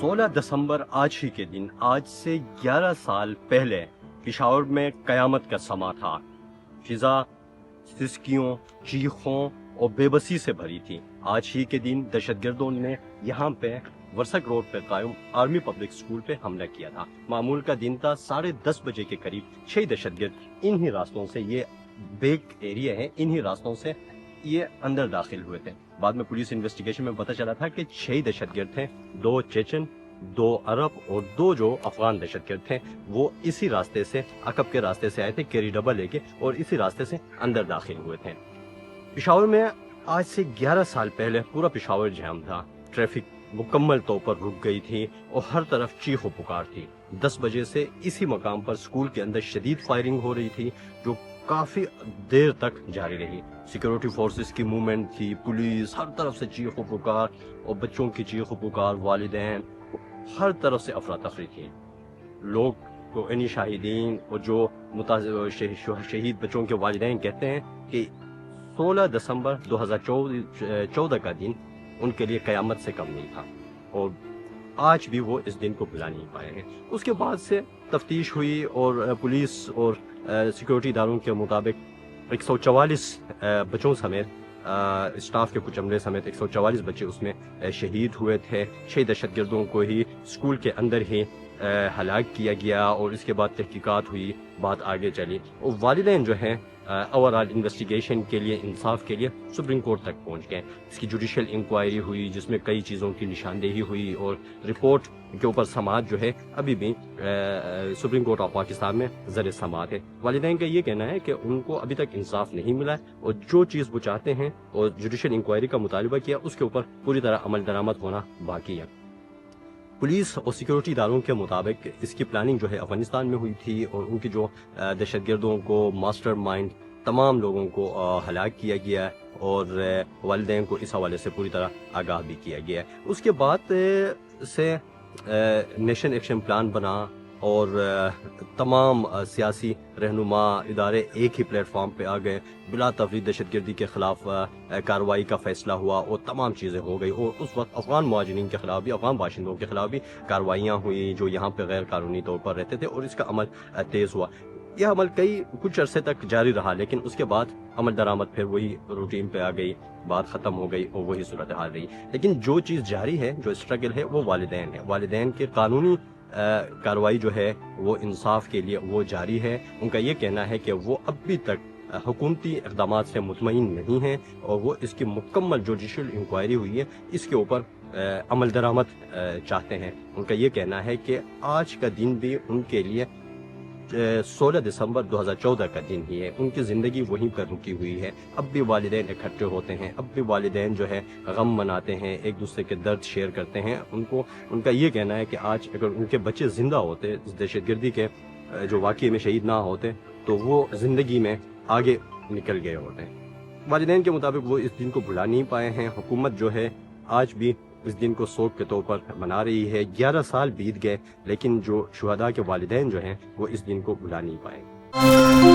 16 دسمبر آج ہی کے دن، آج سے 11 سال پہلے پشاور میں قیامت کا سما تھا۔ فضا سسکیوں، چیخوں اور بے بسی سے بھری تھی۔ آج ہی کے دن دہشت گردوں نے یہاں پہ ورسک روڈ پہ قائم آرمی پبلک اسکول پہ حملہ کیا تھا۔ معمول کا دن تھا، 10:30 بجے کے قریب 6 دہشت گرد انہی راستوں سے، یہ بیک ایریا ہے، انہی راستوں سے یہ اندر داخل ہوئے تھے۔ بعد میں پولیس انویسٹیگیشن میں پتہ چلا تھا کہ 6 دہشت گرد تھے، 2 چیچن، 2 عرب اور 2 جو افغان دہشت گرد تھے۔ وہ اسی راستے سے، عقب کے راستے سے آئے تھے کیری ڈبا لے کے، اور اسی راستے سے اندر داخل ہوئے تھے۔ پشاور میں آج سے 11 سال پہلے پورا پشاور جام تھا، ٹریفک مکمل طور پر رک گئی تھی اور ہر طرف چیخ و پکار تھی۔ 10 بجے سے اسی مقام پر اسکول کے اندر شدید فائرنگ ہو رہی تھی، جو کافی دیر تک جاری رہی۔ سیکیورٹی فورسز کی موومنٹ تھی، پولیس، ہر طرف سے چیخ و پکار اور بچوں کی چیخ و پکار، والدین، ہر طرف سے افراتفری تھی۔ لوگ کو انہی شاہدین اور جو شہید بچوں کے والدین کہتے ہیں کہ 16 دسمبر 2014 کا دن ان کے لیے قیامت سے کم نہیں تھا، اور آج بھی وہ اس دن کو بھلا نہیں پائے ہیں۔ اس کے بعد سے تفتیش ہوئی اور پولیس اور سیکورٹی اداروں کے مطابق 144 بچوں سمیت، اسٹاف کے کچھ عملے سمیت 144 بچے اس میں شہید ہوئے تھے۔ 6 دہشت گردوں کو ہی اسکول کے اندر ہی ہلاک کیا گیا، اور اس کے بعد تحقیقات ہوئی، بات آگے چلی، اور والدین جو ہیں اوورآل انویسٹیگیشن کے لیے، انصاف کے لیے سپریم کورٹ تک پہنچ گئے۔ اس کی جوڈیشل انکوائری ہوئی، جس میں کئی چیزوں کی نشاندہی ہوئی، اور رپورٹ کے اوپر سماعت جو ہے ابھی بھی سپریم کورٹ آف پاکستان میں زیر سماعت ہے۔ والدین کا یہ کہنا ہے کہ ان کو ابھی تک انصاف نہیں ملا ہے، اور جو چیز وہ چاہتے ہیں اور جوڈیشل انکوائری کا مطالبہ کیا، اس کے اوپر پوری طرح عمل درآمد ہونا باقی ہے۔ پولیس اور سیکورٹی اداروں کے مطابق اس کی پلاننگ جو ہے افغانستان میں ہوئی تھی، اور ان کی جو دہشت گردوں کو ماسٹر مائنڈ تمام لوگوں کو ہلاک کیا گیا، اور والدین کو اس حوالے سے پوری طرح آگاہ بھی کیا گیا۔ اس کے بعد سے نیشنل ایکشن پلان بنا، اور تمام سیاسی رہنما ادارے ایک ہی پلیٹ فارم پہ آ گئے، بلا تفریق دہشت گردی کے خلاف کارروائی کا فیصلہ ہوا، اور تمام چیزیں ہو گئی، اور اس وقت افغان مہاجرین کے خلاف بھی، افغان باشندوں کے خلاف بھی کارروائیاں ہوئی جو یہاں پہ غیر قانونی طور پر رہتے تھے، اور اس کا عمل تیز ہوا۔ یہ عمل کچھ عرصے تک جاری رہا، لیکن اس کے بعد عمل درآمد پھر وہی روٹین پہ آ گئی، بات ختم ہو گئی، اور وہی صورتحال رہی۔ لیکن جو چیز جاری ہے، جو اسٹرگل ہے، وہ والدین ہے۔ والدین کے قانونی کارروائی جو ہے وہ انصاف کے لیے وہ جاری ہے۔ ان کا یہ کہنا ہے کہ وہ ابھی تک حکومتی اقدامات سے مطمئن نہیں ہیں، اور وہ اس کی مکمل جوڈیشل انکوائری ہوئی ہے، اس کے اوپر عمل درآمد چاہتے ہیں۔ ان کا یہ کہنا ہے کہ آج کا دن بھی ان کے لیے 16 دسمبر 2014 کا دن ہی ہے، ان کی زندگی وہیں پر رکی ہوئی ہے۔ اب بھی والدین اکٹھے ہوتے ہیں، اب بھی والدین جو ہے غم مناتے ہیں، ایک دوسرے کے درد شیئر کرتے ہیں۔ ان کا یہ کہنا ہے کہ آج اگر ان کے بچے زندہ ہوتے، دہشت گردی کے جو واقعے میں شہید نہ ہوتے، تو وہ زندگی میں آگے نکل گئے ہوتے ہیں۔ والدین کے مطابق وہ اس دن کو بھلا نہیں پائے ہیں۔ حکومت جو ہے آج بھی اس دن کو سوگ کے طور پر منا رہی ہے۔ 11 سال بیت گئے، لیکن جو شہداء کے والدین جو ہیں وہ اس دن کو بھلا نہیں پائے۔